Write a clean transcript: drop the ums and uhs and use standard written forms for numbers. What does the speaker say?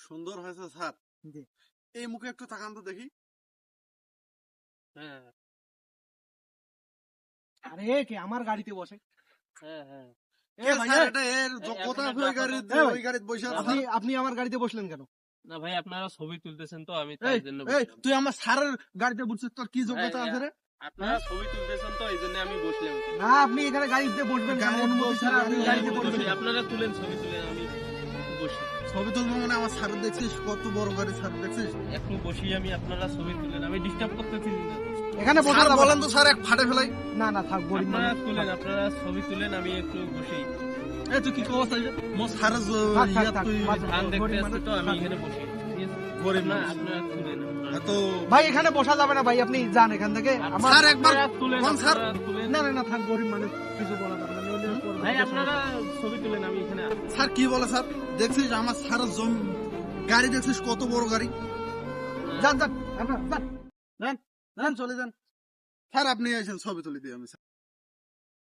সুন্দর হয়েছে স্যার। জি। এই মুখে একটু তাকান তো দেখি। হ্যাঁ আরে কে আমার গাড়িতে বসে? হ্যাঁ হ্যাঁ এ ভাই স্যার, এ, এটা এর কথা আপনার ওই গাড়ি এ ভাই, ওই গাড়িতে বসে আছে। আপনি আপনি আমার গাড়িতে বসলেন কেন? না ভাই আপনারা ছবি তুলতেছেন তো আমি এই তার জন্য এই তুই আমার স্যারের গাড়িতে বসছিস, তোর কি যোগ্যতা আছে রে? আপনারা ছবি তুলতেছেন তো এই জন্য আমি বসলাম এখানে। না আপনি এখানে গাড়িতে বসবেন কেন? গাড়িতে অনুমতি বসে ছাড়া আপনি গাড়ি- গাড়িতে গাড়িতে বসবেন বসে- কেন? আপনারা তুলেন ছবি তুলেন আমি বসি ছবি তুলবো মানে আমার স্যার দেখছিস কত বড় গাড়ি, স্যার দেখছিস? একটু বসি আমি, আপনারা ছবি তুলেন, আমি ডিস্টার্ব করতেছি না। এখানে বসা স্যার যাবে বলেন না। তো স্যার, এক ফাটে ফেলাই। না না থাক, গরিব আপনারা মানুষ। তুলেন, আপনারা ছবি তুলেন, আমি একটু বসি। এই তুই কি কওয়াস তাইলে? মোর স্যারের থাক, থাক, ইয়া থাক, তুই বাদ। ধান দেখতে গরিব আসছে তো আমি মানুষ। এখানে বসি, ঠিক আছে? গরিব না মানুষ। আপনারা তুলেন, এত ভাই এখানে বসা যাবে না ভাই, আপনি যান এখান থেকে। আমার স্যার একবার আপনারা তুলেন, কোন স্যার? আপনারা তুলেন। না না না থাক, গরিব মানুষ, কিছু বলা যাবে না, নইলে পরে ভাই সমস্যা আপনারা হবে। ছবি তুলেন, আমি এখানে আছি। স্যার কি বলে স্যার? দেখছিস আমার স্যারের গাড়ি দেখছিস কত বড় গাড়ি? যান যান আপনার যান যান যান, চলে যান। স্যার আপনি এসেন ছবি তুলে দিই আমি।